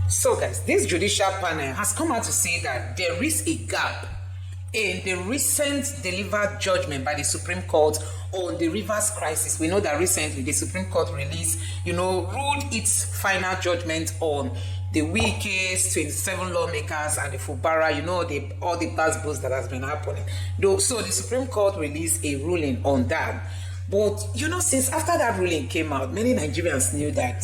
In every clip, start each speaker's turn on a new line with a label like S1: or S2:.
S1: So guys, this judicial panel has come out to say that there is a gap in the recent delivered judgment by the Supreme Court on the Rivers crisis. We know that recently the Supreme Court released, ruled its final judgment on the Wike, 27 lawmakers and the Fubara, all the buzz that has been happening. So the Supreme Court released a ruling on that. But, since after that ruling came out, many Nigerians knew that,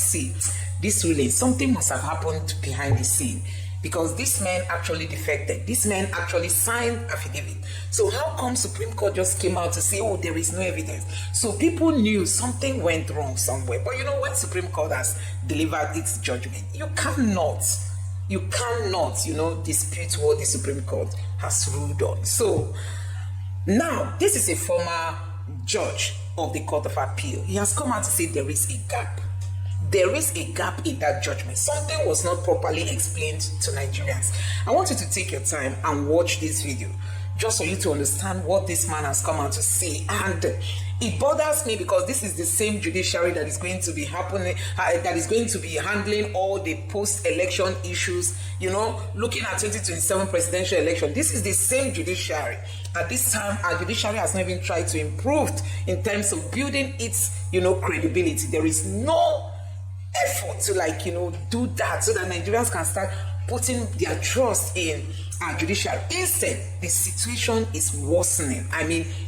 S1: this ruling, something must have happened behind the scene, because this man actually defected. This man actually signed affidavit. So how come Supreme Court just came out to say, oh, there is no evidence? So people knew something went wrong somewhere. But when Supreme Court has delivered its judgment, you cannot, dispute what the Supreme Court has ruled on. So now, this is a former judge of the Court of Appeal. He has come out to say there is a gap. There is a gap in that judgment. Something was not properly explained to Nigerians. I want you to take your time and watch this video, just for you to understand what this man has come out to say. And it bothers me because this is the same judiciary that is going to be happening, that is going to be handling all the post-election issues, looking at 2027 presidential election. This is the same judiciary. At this time, our judiciary has not even tried to improve in terms of building its, credibility. There is no effort to do that so that Nigerians can start putting their trust in our judiciary. Instead, the situation is worsening.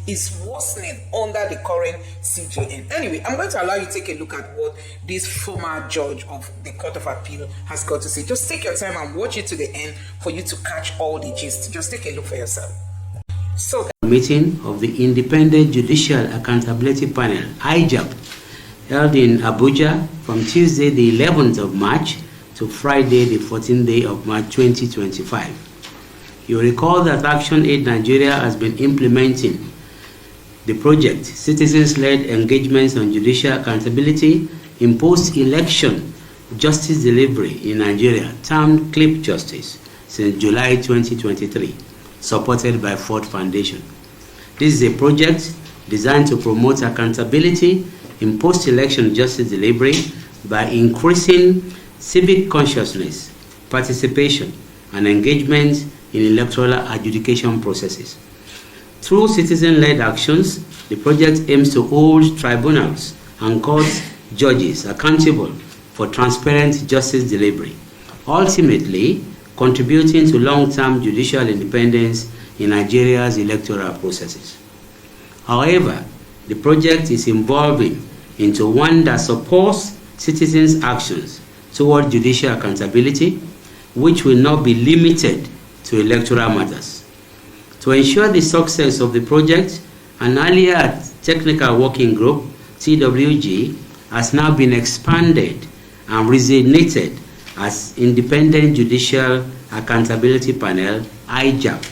S1: It's worsening under the current CJN. Anyway, I'm going to allow you to take a look at what this former judge of the Court of Appeal has got to say. Just take your time and watch it to the end for you to catch all the gist. Just take a look for yourself. So,
S2: meeting of the Independent Judicial Accountability Panel, IJAP, held in Abuja from Tuesday the 11th of March to Friday the 14th day of March 2025. You recall that Action Aid Nigeria has been implementing the project Citizens-Led Engagements on Judicial Accountability in Post-Election Justice Delivery in Nigeria, termed CLIP Justice, since July 2023, supported by Ford Foundation. This is a project designed to promote accountability in post-election justice delivery by increasing civic consciousness, participation, and engagement in electoral adjudication processes. Through citizen-led actions, the project aims to hold tribunals and court judges accountable for transparent justice delivery, ultimately contributing to long-term judicial independence in Nigeria's electoral processes. However, the project is evolving into one that supports citizens' actions toward judicial accountability, which will not be limited to electoral matters. To ensure the success of the project, an earlier technical working group, TWG, has now been expanded and resignated as Independent Judicial Accountability Panel, IJAP.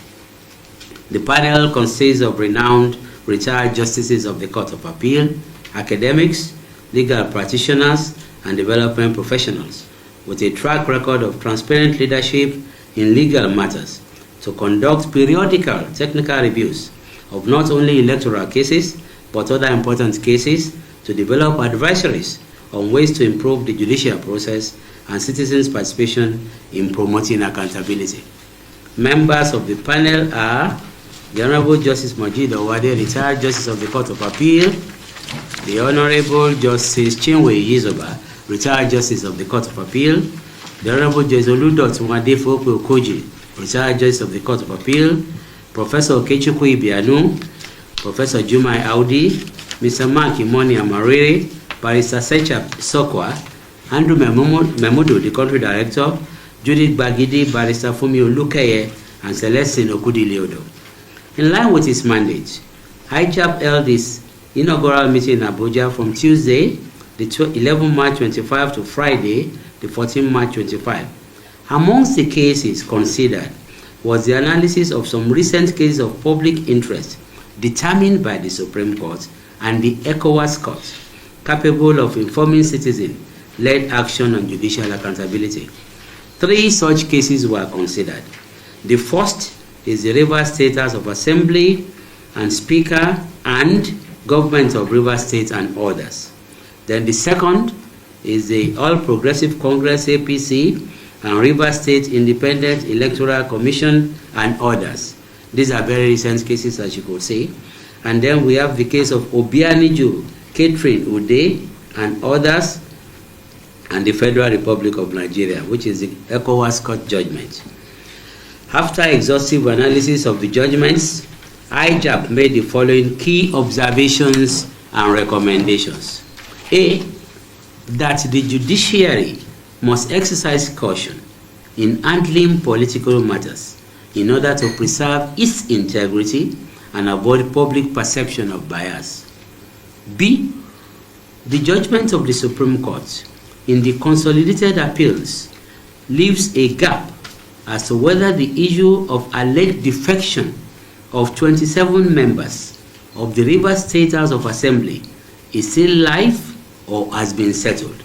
S2: The panel consists of renowned retired justices of the Court of Appeal, academics, legal practitioners, and development professionals, with a track record of transparent leadership in legal matters, to conduct periodical technical reviews of not only electoral cases, but other important cases, to develop advisories on ways to improve the judicial process and citizens' participation in promoting accountability. Members of the panel are the Honorable Justice Majid Owade, retired Justice of the Court of Appeal, the Honorable Justice Chinwe Yizoba, retired Justice of the Court of Appeal, the Honorable Justice Oludot Mwadefope Okoji, retired Justice of the Court of Appeal, Professor Okechukwu Ibianu, Professor Jumai Audi, Mr. Mark Imoni Amarere, Barrister Secha Sokwa, Andrew Memudu, the Country Director, Judith Bagidi, Barrister Fumi Olukeye, and Celestine Okudiliodo. In line with its mandate, IJAP held its inaugural meeting in Abuja from Tuesday, the 11th March 25 to Friday, the 14th March 25. Amongst the cases considered was the analysis of some recent cases of public interest determined by the Supreme Court and the ECOWAS Court, capable of informing citizen-led action on judicial accountability. 3 such cases were considered. The first is the Rivers State House of Assembly and Speaker and Government of Rivers State and others. Then the second is the All Progressive Congress APC and Rivers State Independent Electoral Commission and others. These are very recent cases, as you could see. And then we have the case of Obianiju, Catherine Ude, and others, and the Federal Republic of Nigeria, which is the ECOWAS court judgment. After exhaustive analysis of the judgments, IJAP made the following key observations and recommendations. A, that the judiciary must exercise caution in handling political matters in order to preserve its integrity and avoid public perception of bias. B, the judgment of the Supreme Court in the consolidated appeals leaves a gap as to whether the issue of alleged defection of 27 members of the Rivers State House of Assembly is still live or has been settled.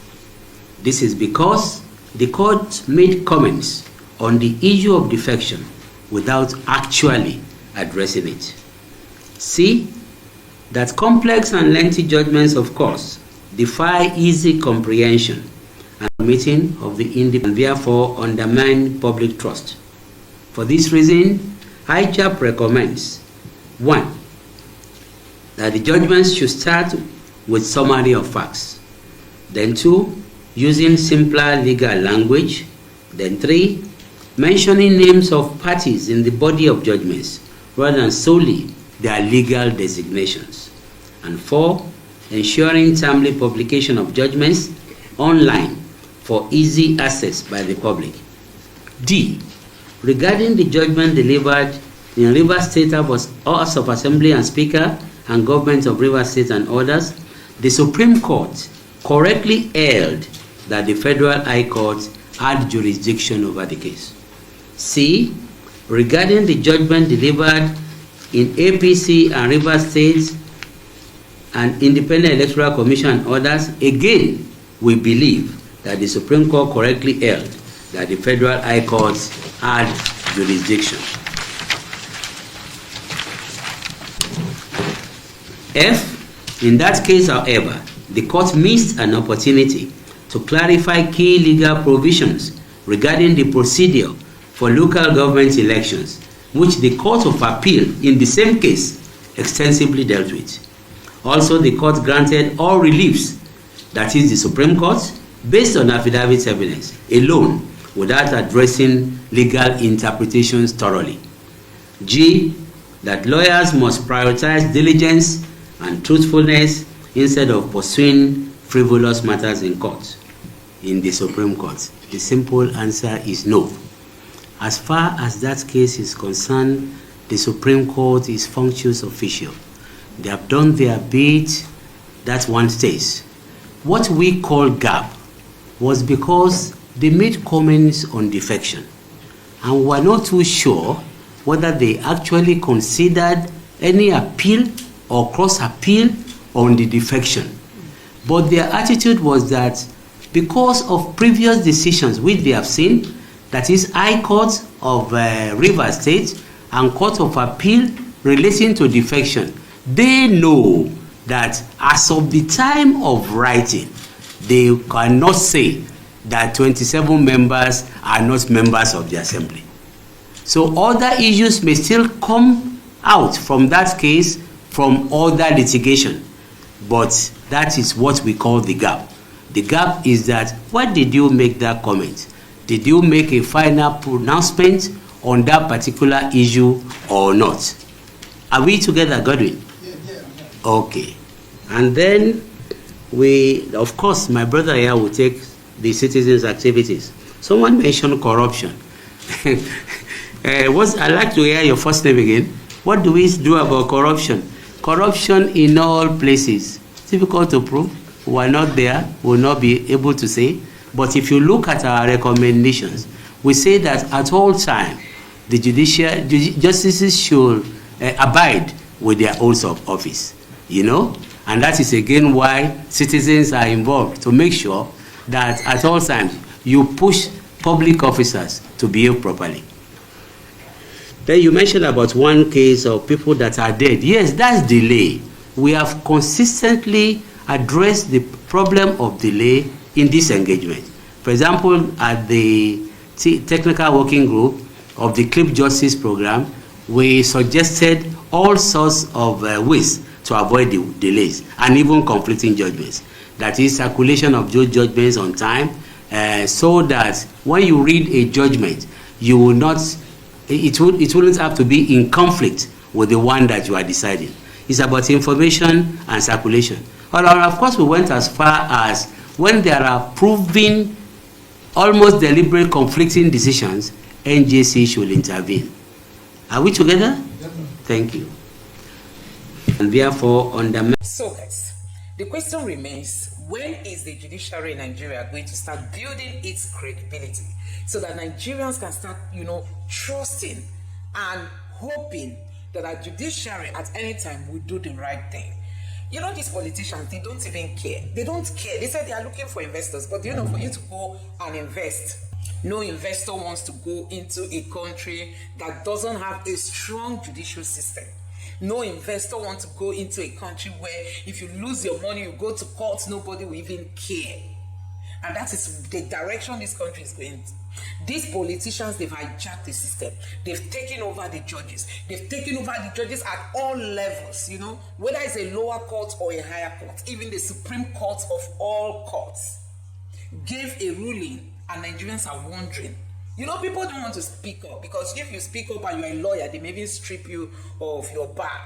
S2: This is because the court made comments on the issue of defection without actually addressing it. C, that complex and lengthy judgments, of course, defy easy comprehension and meeting of the independent and therefore undermine public trust. For this reason, IJAP recommends 1, that the judgments should start with summary of facts. Then 2, using simpler legal language. Then 3, mentioning names of parties in the body of judgments rather than solely their legal designations. And 4, ensuring timely publication of judgments online for easy access by the public. D, regarding the judgment delivered in Rivers State House of Assembly and Speaker and Government of Rivers State and others, the Supreme Court correctly held that the Federal High Court had jurisdiction over the case. C, regarding the judgment delivered in APC and Rivers State and Independent Electoral Commission and others, again, we believe that the Supreme Court correctly held that the Federal High Court had jurisdiction. F, in that case, however, the court missed an opportunity to clarify key legal provisions regarding the procedure for local government elections, which the Court of Appeal in the same case extensively dealt with. Also, the court granted all reliefs, that is the Supreme Court, based on affidavit evidence alone without addressing legal interpretations thoroughly. G, that lawyers must prioritize diligence and truthfulness instead of pursuing frivolous matters in court, in the Supreme Court. The simple answer is no. As far as that case is concerned, the Supreme Court is functious official. They have done their bit, that one stays. What we call gap was because they made comments on defection, and we're not too sure whether they actually considered any appeal or cross appeal on the defection. But their attitude was that because of previous decisions which they have seen, that is High Court of Rivers State and Court of Appeal relating to defection, they know that as of the time of writing, they cannot say that 27 members are not members of the assembly. So other issues may still come out from that case from other litigation, but that is what we call the gap. The gap is that, why did you make that comment? Did you make a final pronouncement on that particular issue or not? Are we together, Godwin? Yeah. Okay. And then we, of course, my brother here will take the citizens' activities. Someone mentioned corruption. I'd like to hear your first name again. What do we do about corruption? Corruption in all places. Difficult to prove. We are not there. We will not be able to say. But if you look at our recommendations, we say that at all times, the justices should abide with their oaths of office, you know, and that is again why citizens are involved, to make sure that at all times you push public officers to behave properly. Then you mentioned about one case of people that are dead. Yes, that's delay. We have consistently addressed the problem of delay in this engagement. For example, at the technical working group of the Clip Justice Program, we suggested all sorts of ways to avoid the delays and even conflicting judgments. That is, circulation of those judgments on time, so that when you read a judgment, you will not, it wouldn't have to be in conflict with the one that you are deciding. It's about information and circulation. Of course, we went as far as when there are proven almost deliberate conflicting decisions, NJC should intervene. Are we together? Thank you. And therefore, on the...
S1: So guys, the question remains, when is the judiciary in Nigeria going to start building its credibility so that Nigerians can start, trusting and hoping that our judiciary at any time will do the right thing? These politicians, they don't even care. They don't care. They say they are looking for investors, but for you to go and invest, no investor wants to go into a country that doesn't have a strong judicial system. No investor wants to go into a country where if you lose your money, you go to court, nobody will even care. And that is the direction this country is going. These politicians, they've hijacked the system. They've taken over the judges. They've taken over the judges at all levels, whether it's a lower court or a higher court. Even the Supreme Court of all courts gave a ruling, and Nigerians are wondering. People don't want to speak up, because if you speak up and you're a lawyer, they may even strip you of your bar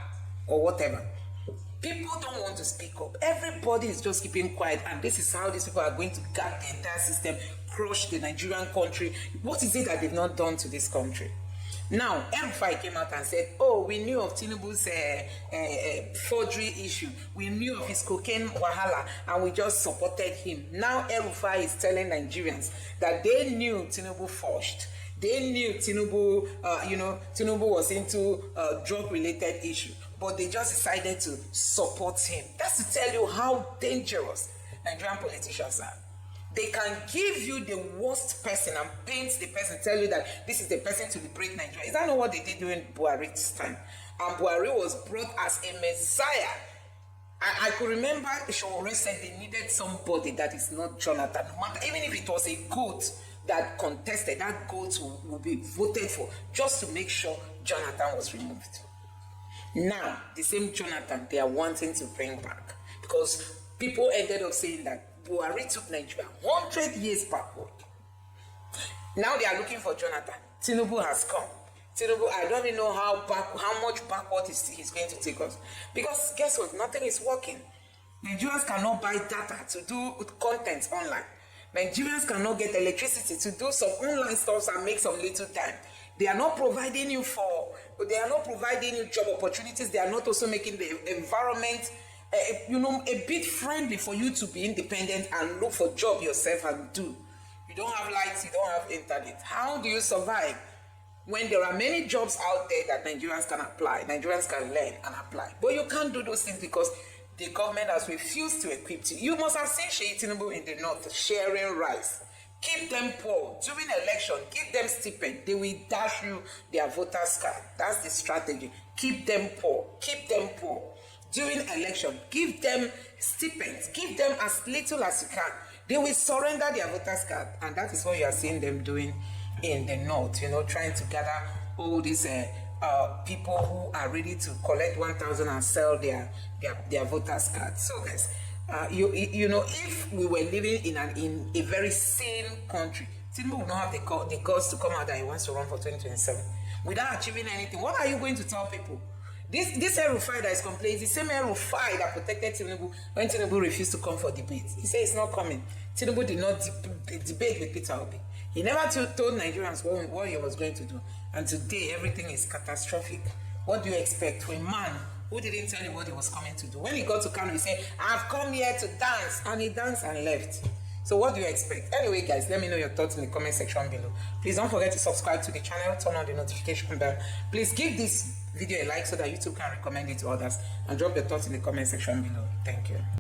S1: or whatever. People don't want to speak up. Everybody is just keeping quiet, and this is how these people are going to gut the entire system, crush the Nigerian country. What is it that they've not done to this country? Now, El-Rufai came out and said, we knew of Tinubu's forgery issue. We knew of his cocaine wahala, and we just supported him. Now, El-Rufai is telling Nigerians that they knew Tinubu forged. They knew Tinubu, Tinubu was into drug-related issue, but they just decided to support him. That's to tell you how dangerous Nigerian politicians are. They can give you the worst person and paint the person, tell you that this is the person to liberate Nigeria. Is that not what they did during Buhari's time? And Buhari was brought as a messiah. I could remember Showore said they needed somebody that is not Jonathan. Even if it was a goat that contested, that goat will be voted for just to make sure Jonathan was removed. Now, the same Jonathan they are wanting to bring back, because people ended up saying that Buhari took Nigeria 100 years backward. Now they are looking for Jonathan. Tinubu has come. Tinubu, I don't even know how much backward he's going to take us. Because guess what? Nothing is working. Nigerians cannot buy data to do content online. Nigerians cannot get electricity to do some online stuff and make some little time. They are not providing you job opportunities. They are not also making the environment a bit friendly for you to be independent and look for job yourself and do. You don't have lights, you don't have internet. How do you survive when there are many jobs out there that Nigerians can apply, Nigerians can learn and apply? But you can't do those things because the government has refused to equip you. You must have seen Sheyi Tinubu in the north sharing rice. Keep them poor. During election, give them stipend. They will dash you their voters card. That's the strategy. Keep them poor. Keep them poor. During election, give them stipends. Give them as little as you can. They will surrender their voters card. And that is what you are seeing them doing in the north. Trying to gather all these people who are ready to collect 1,000 and sell their voters card. So guys, if we were living in a very sane country, Tinubu would not have the guts to come out that he wants to run for 2027 without achieving anything. What are you going to tell people? This El-Rufai that is complaining is the same El-Rufai that protected Tinubu when Tinubu refused to come for debate. He said it's not coming. Tinubu did not debate with Peter Obi. He never told Nigerians what he was going to do. And today, everything is catastrophic. What do you expect from a man who didn't tell you what he was coming to do? When he got to Kanu, he said, I've come here to dance. And he danced and left. So what do you expect? Anyway, guys, let me know your thoughts in the comment section below. Please don't forget to subscribe to the channel, turn on the notification bell. Please give this video a like so that YouTube can recommend it to others. And drop your thoughts in the comment section below. Thank you.